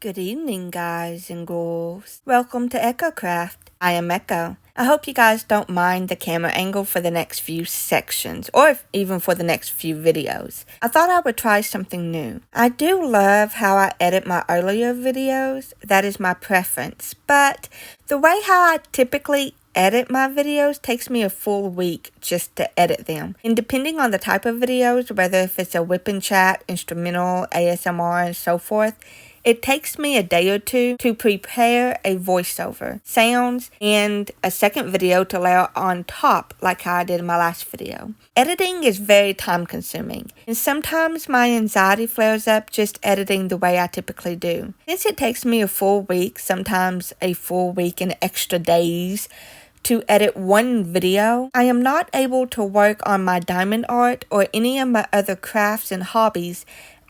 Good evening, guys and girls. Welcome to Echo Craft. I am Echo. I hope you guys don't mind the camera angle for the next few sections, or even for the next few videos. I thought I would try something new. I do love how I edit my earlier videos. That is my preference. But the way how I typically edit my videos takes me a full week just to edit them. And depending on the type of videos, whether if it's a WIP and chat, instrumental, ASMR, and so forth, it takes me a day or two to prepare a voiceover, sounds, and a second video to layer on top like how I did in my last video. Editing is very time consuming, and sometimes my anxiety flares up just editing the way I typically do. Since it takes me a full week, sometimes a full week and extra days, to edit one video, I am not able to work on my diamond art or any of my other crafts and hobbies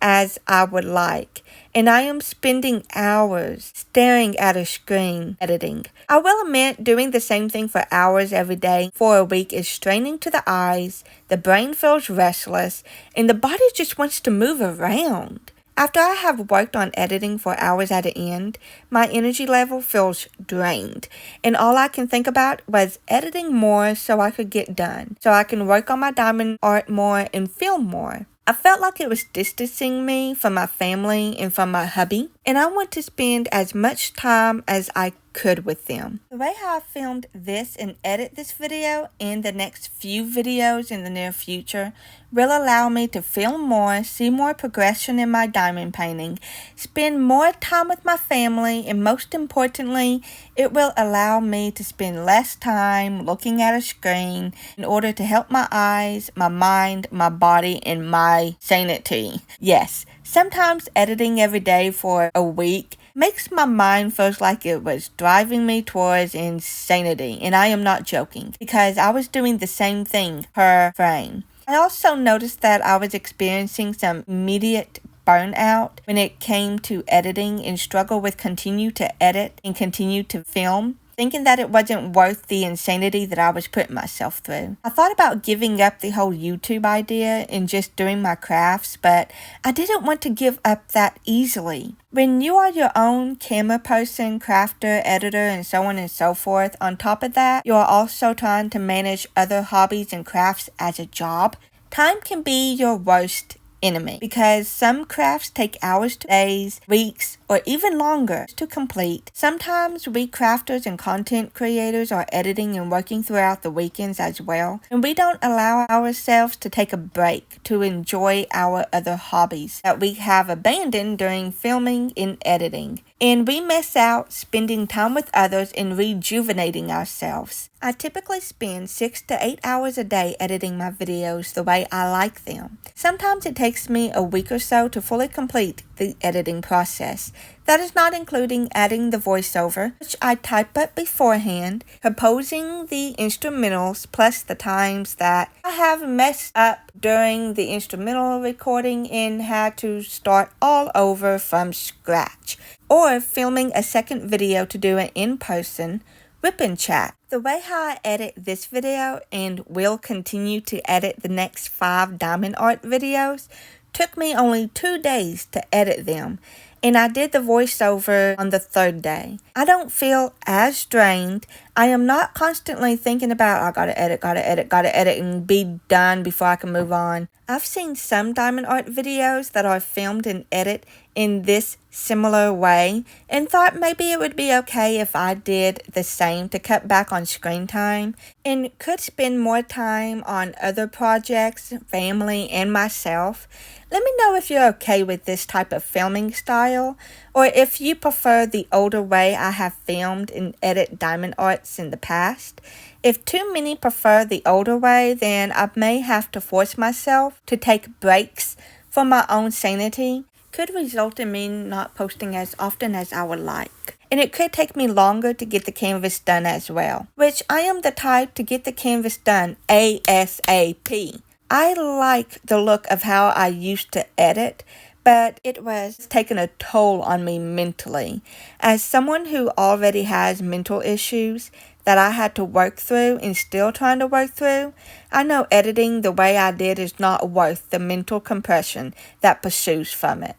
as I would like, and I am spending hours staring at a screen editing. I will admit doing the same thing for hours every day for a week is straining to the eyes, the brain feels restless, and the body just wants to move around. After I have worked on editing for hours at an end, my energy level feels drained, and all I can think about was editing more so I could get done, so I can work on my diamond art more and film more. I felt like it was distancing me from my family and from my hubby, and I want to spend as much time as I could with them. The way how I filmed this and edit this video and the next few videos in the near future will allow me to film more, see more progression in my diamond painting, spend more time with my family, and most importantly, it will allow me to spend less time looking at a screen in order to help my eyes, my mind, my body, and my sanity. Yes, sometimes editing every day for a week makes my mind feels like it was driving me towards insanity, and I am not joking, because I was doing the same thing per frame. I also noticed that I was experiencing some immediate burnout when it came to editing and struggle with continue to edit and continue to film, thinking that it wasn't worth the insanity that I was putting myself through. I thought about giving up the whole YouTube idea and just doing my crafts, but I didn't want to give up that easily. When you are your own camera person, crafter, editor, and so on and so forth, on top of that, you are also trying to manage other hobbies and crafts as a job, time can be your worst enemy, because some crafts take hours to days, weeks, or even longer to complete. Sometimes we crafters and content creators are editing and working throughout the weekends as well, and we don't allow ourselves to take a break to enjoy our other hobbies that we have abandoned during filming and editing. And we miss out spending time with others and rejuvenating ourselves. I typically spend 6 to 8 hours a day editing my videos the way I like them. Sometimes it takes me a week or so to fully complete the editing process. That is not including adding the voiceover, which I type up beforehand, composing the instrumentals, plus the times that I have messed up during the instrumental recording and had to start all over from scratch, or filming a second video to do it in person, WIP and chat. The way how I edit this video and will continue to edit the next 5 diamond art videos took me only 2 days to edit them, and I did the voiceover on the 3rd day. I don't feel as drained. I am not constantly thinking about, I gotta edit, and be done before I can move on. I've seen some diamond art videos that are filmed and edit in this similar way, and thought maybe it would be okay if I did the same to cut back on screen time, and could spend more time on other projects, family, and myself. Let me know if you're okay with this type of filming style, or if you prefer the older way I have filmed and edit diamond arts in the past. If too many prefer the older way, then I may have to force myself to take breaks for my own sanity. Could result in me not posting as often as I would like. And it could take me longer to get the canvas done as well, which I am the type to get the canvas done ASAP. I like the look of how I used to edit, but it was taking a toll on me mentally. As someone who already has mental issues that I had to work through and still trying to work through, I know editing the way I did is not worth the mental compression that pursues from it.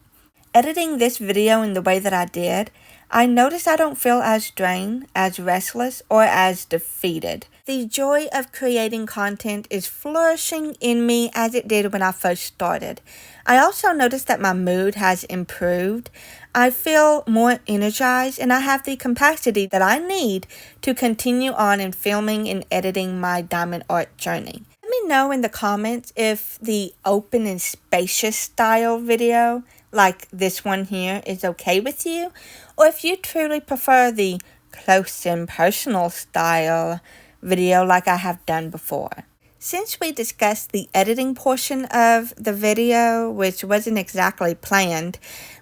editing this video in the way that I did, I noticed I don't feel as drained, as restless, or as defeated. The joy of creating content is flourishing in me as it did when I first started. I also noticed that my mood has improved. I feel more energized and I have the capacity that I need to continue on in filming and editing my diamond art journey. Let me know in the comments if the open and spacious style video, like this one here, is okay with you, or if you truly prefer the close and personal style video like I have done before. Since we discussed the editing portion of the video, which wasn't exactly planned,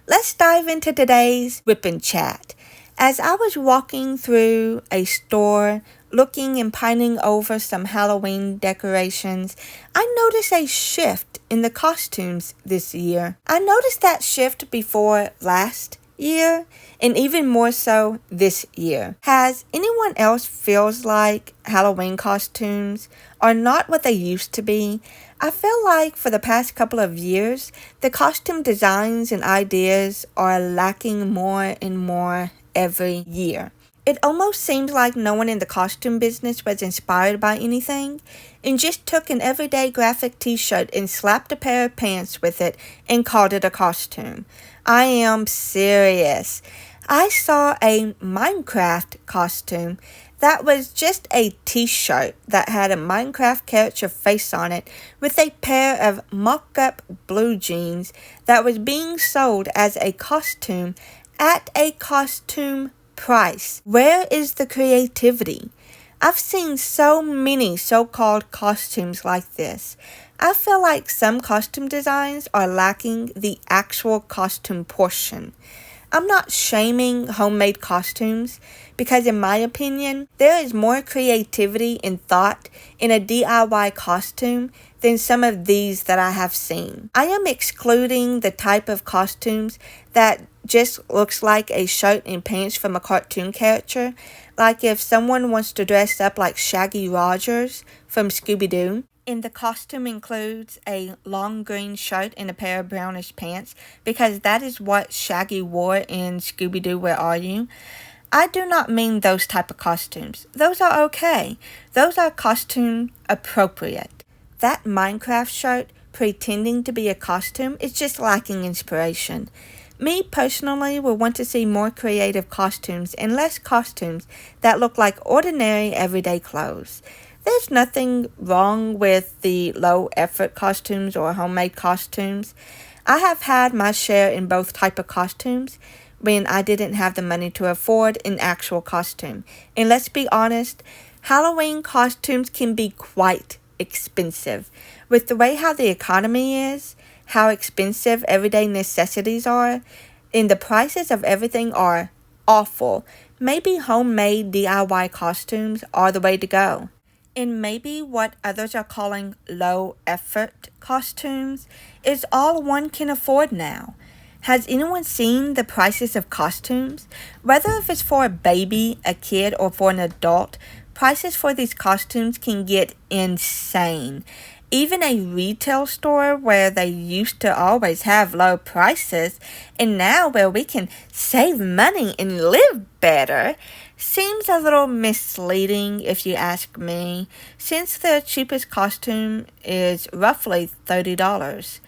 let's dive into today's WIP and chat. As I was walking through a store, looking and pining over some Halloween decorations, I noticed a shift in the costumes this year. I noticed that shift before last year, and even more so this year. Has anyone else feels like Halloween costumes are not what they used to be? I feel like for the past couple of years, the costume designs and ideas are lacking more and more every year. It almost seems like no one in the costume business was inspired by anything and just took an everyday graphic t-shirt and slapped a pair of pants with it and called it a costume. I am serious. I saw a Minecraft costume that was just a t-shirt that had a Minecraft character face on it with a pair of mock-up blue jeans that was being sold as a costume at a costume price. Where is the creativity? I've seen so many so-called costumes like this. I feel like some costume designs are lacking the actual costume portion. I'm not shaming homemade costumes because in my opinion, there is more creativity and thought in a DIY costume than some of these that I have seen. I am excluding the type of costumes that just looks like a shirt and pants from a cartoon character, like if someone wants to dress up like Shaggy Rogers from Scooby-Doo, and the costume includes a long green shirt and a pair of brownish pants, because that is what Shaggy wore in Scooby-Doo, Where Are You? I do not mean those type of costumes. Those are okay. Those are costume appropriate. That Minecraft shirt pretending to be a costume is just lacking inspiration. Me personally would want to see more creative costumes and less costumes that look like ordinary everyday clothes. There's nothing wrong with the low effort costumes or homemade costumes. I have had my share in both type of costumes when I didn't have the money to afford an actual costume. And let's be honest, Halloween costumes can be quite expensive. With the way how the economy is, how expensive everyday necessities are, and the prices of everything are awful, maybe homemade DIY costumes are the way to go. And maybe what others are calling low-effort costumes is all one can afford now. Has anyone seen the prices of costumes? Whether if it's for a baby, a kid, or for an adult, prices for these costumes can get insane. Even a retail store where they used to always have low prices, and now where we can save money and live better, seems a little misleading if you ask me, since the cheapest costume is roughly $30.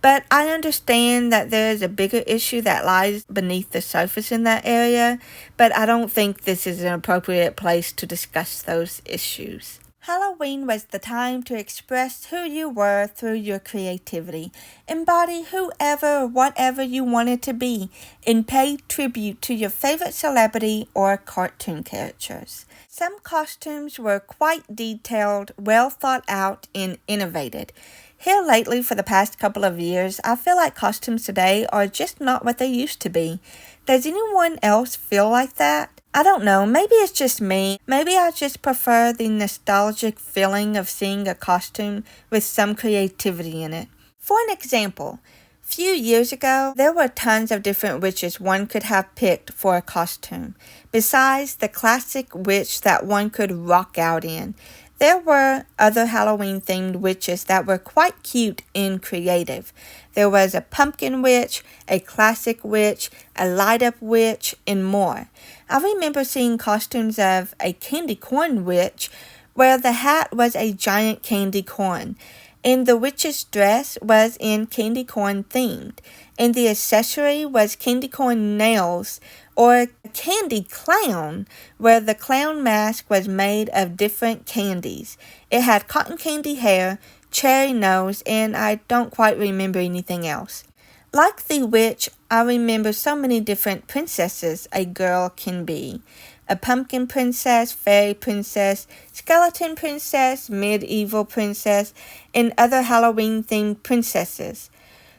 But I understand that there is a bigger issue that lies beneath the surface in that area, but I don't think this is an appropriate place to discuss those issues. Halloween was the time to express who you were through your creativity, embody whoever or whatever you wanted to be, and pay tribute to your favorite celebrity or cartoon characters. Some costumes were quite detailed, well thought out, and innovated. Here lately, for the past couple of years, I feel like costumes today are just not what they used to be. Does anyone else feel like that? I don't know, maybe it's just me. Maybe I just prefer the nostalgic feeling of seeing a costume with some creativity in it. For an example, a few years ago, there were tons of different witches one could have picked for a costume. Besides the classic witch that one could rock out in, There were other Halloween-themed witches that were quite cute and creative. There was a pumpkin witch, a classic witch, a light-up witch, and more. I remember seeing costumes of a candy corn witch where the hat was a giant candy corn, and the witch's dress was in candy corn themed, and the accessory was candy corn nails, or a candy clown, where the clown mask was made of different candies. It had cotton candy hair, cherry nose, and I don't quite remember anything else. Like the witch, I remember so many different princesses a girl can be. A pumpkin princess, fairy princess, skeleton princess, medieval princess, and other Halloween-themed princesses.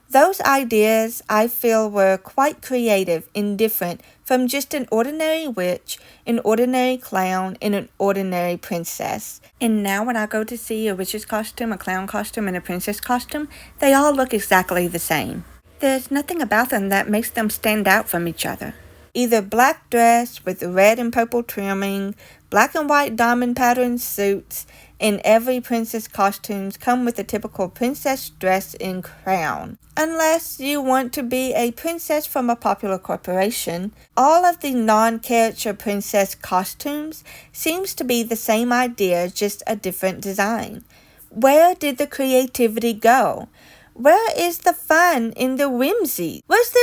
Those ideas, I feel, were quite creative and different from just an ordinary witch, an ordinary clown, and an ordinary princess. And now when I go to see a witch's costume, a clown costume, and a princess costume, they all look exactly the same. There's nothing about them that makes them stand out from each other. Either black dress with red and purple trimming, black and white diamond patterned suits, and every princess costumes come with a typical princess dress and crown. Unless you want to be a princess from a popular corporation, all of the non-character princess costumes seems to be the same idea, just a different design. Where did the creativity go? Where is the fun in the whimsy? Where's the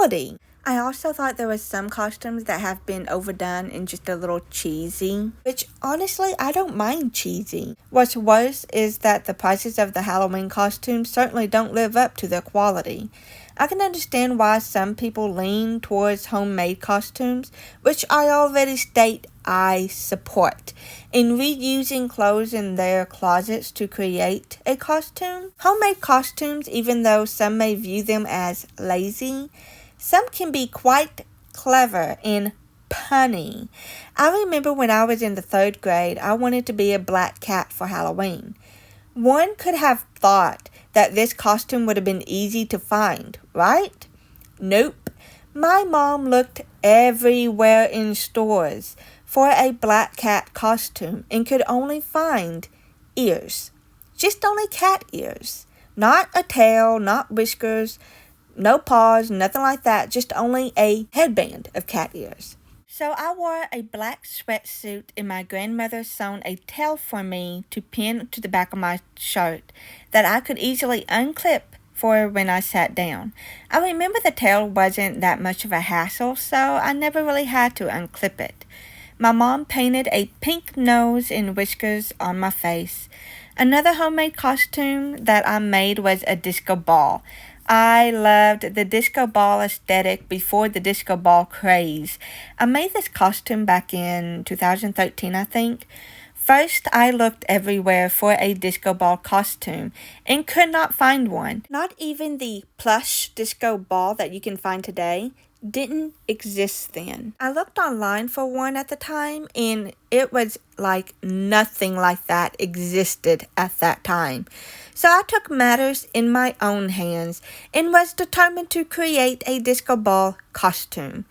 originality? I also thought there were some costumes that have been overdone and just a little cheesy, which honestly I don't mind cheesy. What's worse is that the prices of the Halloween costumes certainly don't live up to their quality. I can understand why some people lean towards homemade costumes, which I already state I support, in reusing clothes in their closets to create a costume. Homemade costumes, even though some may view them as lazy, some can be quite clever and punny. I remember when I was in the 3rd grade, I wanted to be a black cat for Halloween. One could have thought that this costume would have been easy to find, right? Nope. My mom looked everywhere in stores for a black cat costume and could only find ears. Just only cat ears. Not a tail, not whiskers, no paws, nothing like that, just only a headband of cat ears. So I wore a black sweatsuit and my grandmother sewn a tail for me to pin to the back of my shirt that I could easily unclip for when I sat down. I remember the tail wasn't that much of a hassle, so I never really had to unclip it. My mom painted a pink nose and whiskers on my face. Another homemade costume that I made was a disco ball. I loved the disco ball aesthetic before the disco ball craze. I made this costume back in 2013, I think. First, I looked everywhere for a disco ball costume and could not find one. Not even the plush disco ball that you can find today didn't exist then. I looked online for one at the time and it was like nothing like that existed at that time. So I took matters in my own hands and was determined to create a disco ball costume.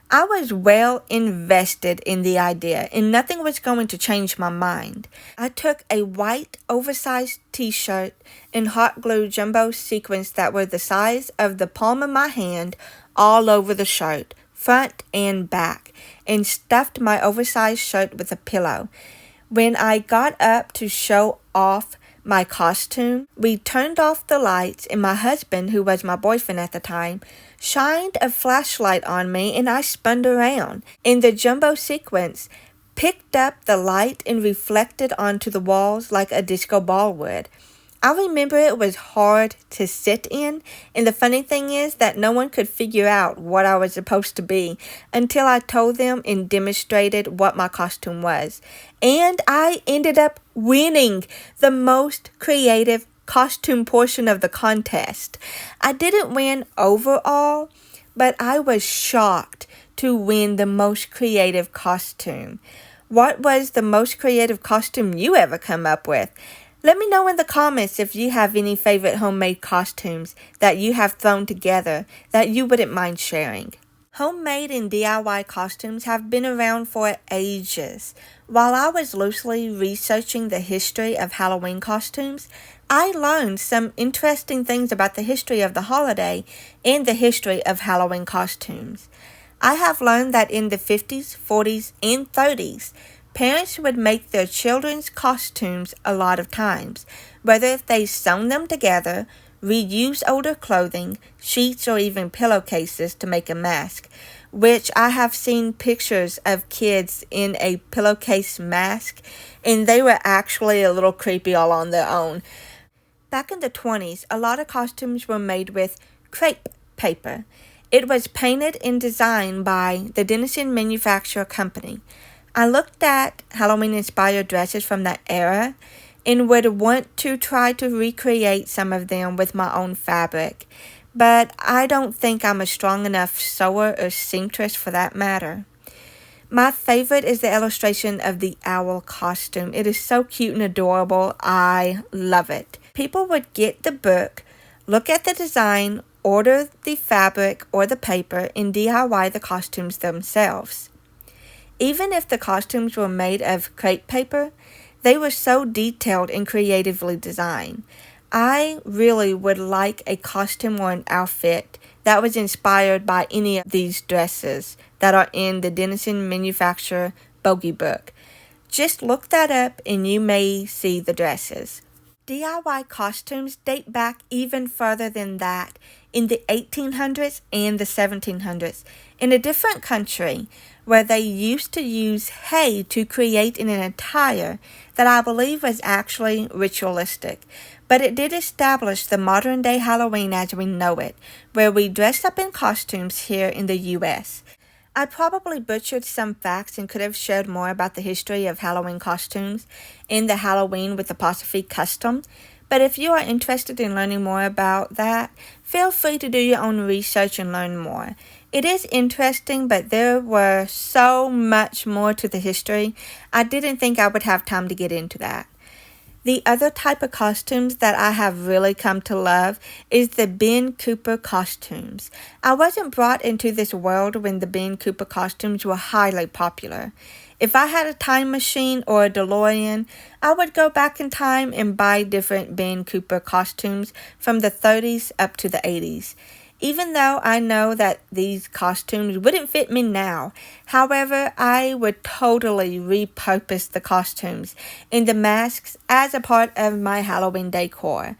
I was well invested in the idea and nothing was going to change my mind. I took a white oversized t-shirt and hot glue jumbo sequins that were the size of the palm of my hand all over the shirt, front and back, and stuffed my oversized shirt with a pillow. When I got up to show off my costume, we turned off the lights and my husband, who was my boyfriend at the time, shined a flashlight on me and I spun around. And the jumbo sequence picked up the light and reflected onto the walls like a disco ball would. I remember it was hard to sit in, and the funny thing is that no one could figure out what I was supposed to be until I told them and demonstrated what my costume was. And I ended up winning the most creative costume portion of the contest. I didn't win overall, but I was shocked to win the most creative costume. What was the most creative costume you ever come up with? Let me know in the comments if you have any favorite homemade costumes that you have thrown together that you wouldn't mind sharing. Homemade and DIY costumes have been around for ages. While I was loosely researching the history of Halloween costumes, I learned some interesting things about the history of the holiday and the history of Halloween costumes. I have learned that in the 50s, 40s, and 30s, parents would make their children's costumes a lot of times, whether they sewn them together, reuse older clothing, sheets, or even pillowcases to make a mask, which I have seen pictures of kids in a pillowcase mask, and they were actually a little creepy all on their own. Back in the 20s, a lot of costumes were made with crepe paper. It was painted and designed by the Denizen Manufacturer Company. I looked at Halloween-inspired dresses from that era and would want to try to recreate some of them with my own fabric, but I don't think I'm a strong enough sewer or seamstress for that matter. My favorite is the illustration of the owl costume. It is so cute and adorable. I love it. People would get the book, look at the design, order the fabric or the paper, and DIY the costumes themselves. Even if the costumes were made of crepe paper, they were so detailed and creatively designed. I really would like a costume or an outfit that was inspired by any of these dresses that are in the Denizen Manufacturer Bogey Book. Just look that up and you may see the dresses. DIY costumes date back even further than that, in the 1800s and the 1700s, in a different country where they used to use hay to create an attire that I believe was actually ritualistic. But it did establish the modern day Halloween as we know it, where we dress up in costumes here in the US. I probably butchered some facts and could have shared more about the history of Halloween costumes in the Halloween with Apostrophe Custom, but if you are interested in learning more about that, feel free to do your own research and learn more. It is interesting, but there were so much more to the history, I didn't think I would have time to get into that. The other type of costumes that I have really come to love is the Ben Cooper costumes. I wasn't brought into this world when the Ben Cooper costumes were highly popular. If I had a time machine or a DeLorean, I would go back in time and buy different Ben Cooper costumes from the 30s up to the 80s. Even though I know that these costumes wouldn't fit me now, however, I would totally repurpose the costumes and the masks as a part of my Halloween decor.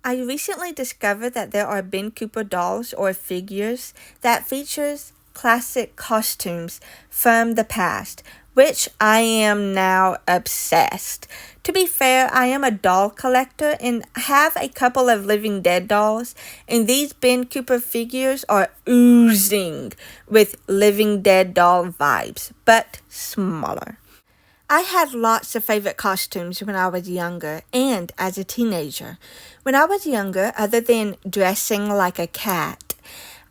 I recently discovered that there are Ben Cooper dolls or figures that features classic costumes from the past, which I am now obsessed. To be fair, I am a doll collector and have a couple of Living Dead dolls, and these Ben Cooper figures are oozing with Living Dead doll vibes, but smaller. I had lots of favorite costumes when I was younger and as a teenager. When I was younger, other than dressing like a cat,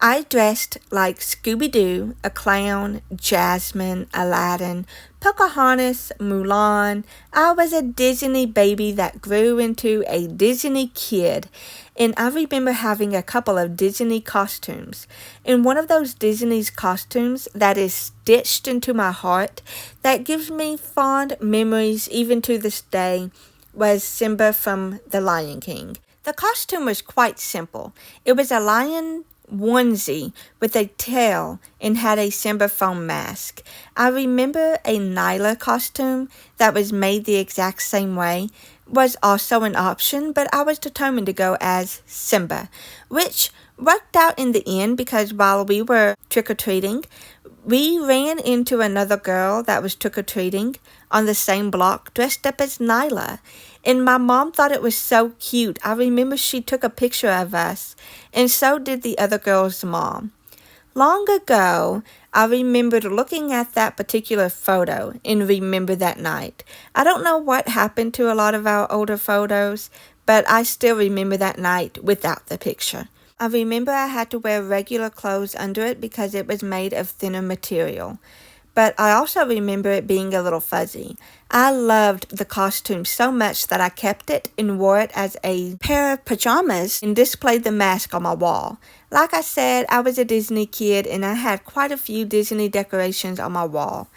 I dressed like Scooby-Doo, a clown, Jasmine, Aladdin, Pocahontas, Mulan. I was a Disney baby that grew into a Disney kid, and I remember having a couple of Disney costumes. And one of those Disney's costumes that is stitched into my heart, that gives me fond memories even to this day, was Simba from The Lion King. The costume was quite simple. It was a lion onesie with a tail and had a Simba foam mask. I remember a Nyla costume that was made the exact same way was also an option, but I was determined to go as Simba, which worked out in the end because while we were trick-or-treating, we ran into another girl that was trick-or-treating on the same block dressed up as Nyla. And my mom thought it was so cute. I remember she took a picture of us, and so did the other girl's mom. Long ago, I remembered looking at that particular photo and remember that night. I don't know what happened to a lot of our older photos, but I still remember that night without the picture. I remember I had to wear regular clothes under it because it was made of thinner material. But I also remember it being a little fuzzy. I loved the costume so much that I kept it and wore it as a pair of pajamas and displayed the mask on my wall. Like I said, I was a Disney kid and I had quite a few Disney decorations on my wall.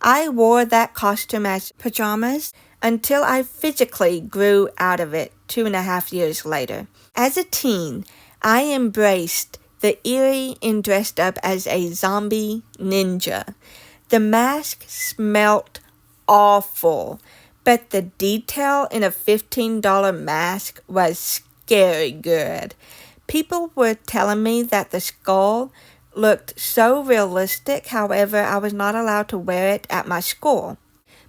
I wore that costume as pajamas until I physically grew out of it 2.5 years later. As a teen, I embraced the eerie and dressed up as a zombie ninja. The mask smelt awful, but the detail in a $15 mask was scary good. People were telling me that the skull looked so realistic, however, I was not allowed to wear it at my school.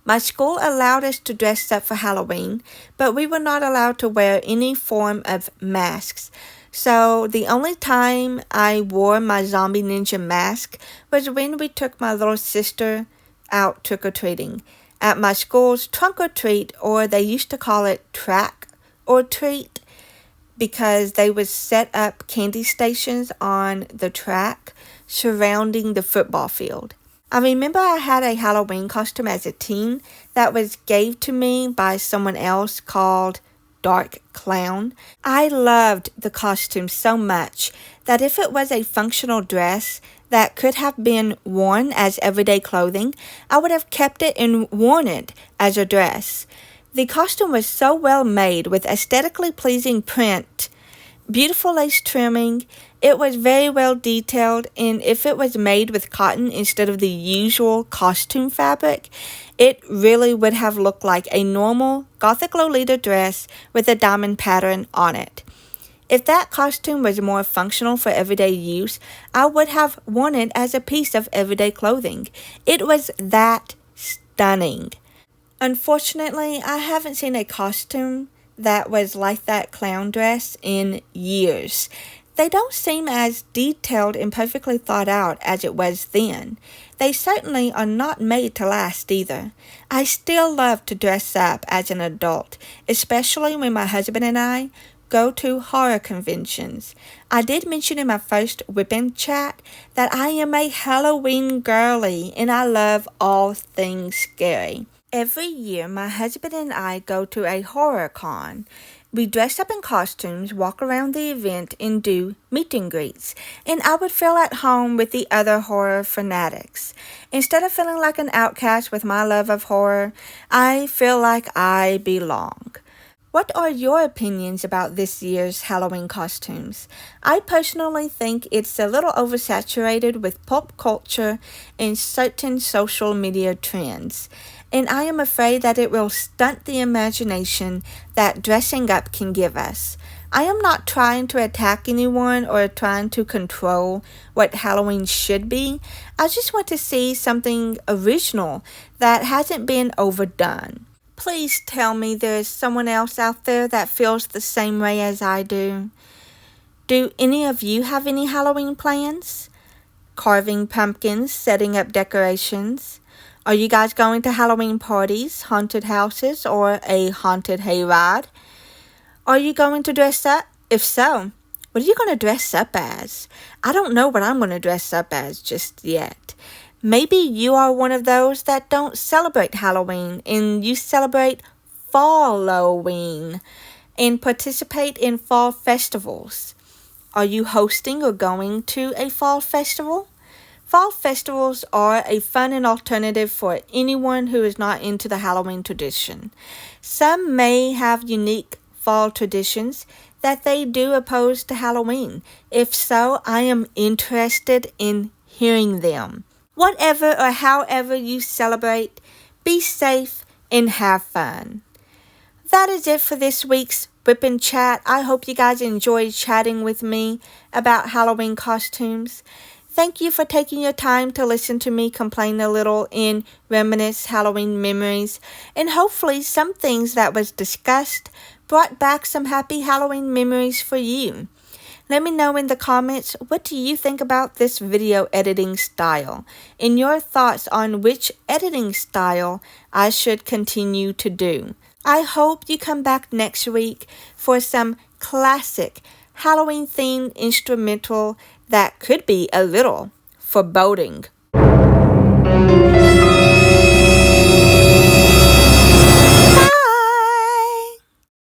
My school allowed us to dress up for Halloween, but we were not allowed to wear any form of masks. So the only time I wore my zombie ninja mask was when we took my little sister out trick-or-treating. At my school's trunk or treat, or they used to call it track or treat, because they would set up candy stations on the track surrounding the football field. I remember I had a Halloween costume as a teen that was gave to me by someone else called Dark Clown. I loved the costume so much that if it was a functional dress that could have been worn as everyday clothing, I would have kept it and worn it as a dress. The costume was so well made with aesthetically pleasing print, beautiful lace trimming. It was very well detailed, and if it was made with cotton instead of the usual costume fabric, it really would have looked like a normal Gothic Lolita dress with a diamond pattern on it. If that costume was more functional for everyday use, I would have worn it as a piece of everyday clothing. It was that stunning. Unfortunately, I haven't seen a costume that was like that clown dress in years. They don't seem as detailed and perfectly thought out as it was then. They certainly are not made to last either. I still love to dress up as an adult, especially when my husband and I go to horror conventions. I did mention in my first WIP chat that I am a Halloween girly and I love all things scary. Every year, my husband and I go to a horror con. We dress up in costumes, walk around the event, and do meet and greets. And I would feel at home with the other horror fanatics. Instead of feeling like an outcast with my love of horror, I feel like I belong. What are your opinions about this year's Halloween costumes? I personally think it's a little oversaturated with pop culture and certain social media trends, and I am afraid that it will stunt the imagination that dressing up can give us. I am not trying to attack anyone or trying to control what Halloween should be. I just want to see something original that hasn't been overdone. Please tell me there's someone else out there that feels the same way as I do. Do any of you have any Halloween plans? Carving pumpkins, setting up decorations? Are you guys going to Halloween parties, haunted houses, or a haunted hayride? Are you going to dress up? If so, what are you going to dress up as? I don't know what I'm going to dress up as just yet. Maybe you are one of those that don't celebrate Halloween and you celebrate Falloween and participate in fall festivals. Are you hosting or going to a fall festival? Fall festivals are a fun and alternative for anyone who is not into the Halloween tradition. Some may have unique fall traditions that they do opposed to Halloween. If so, I am interested in hearing them. Whatever or however you celebrate, be safe and have fun. That is it for this week's WIP Chat. I hope you guys enjoyed chatting with me about Halloween costumes. Thank you for taking your time to listen to me complain a little and reminisce Halloween memories. And hopefully some things that was discussed brought back some happy Halloween memories for you. Let me know in the comments, what do you think about this video editing style and your thoughts on which editing style I should continue to do. I hope you come back next week for some classic Halloween themed instrumental that could be a little foreboding.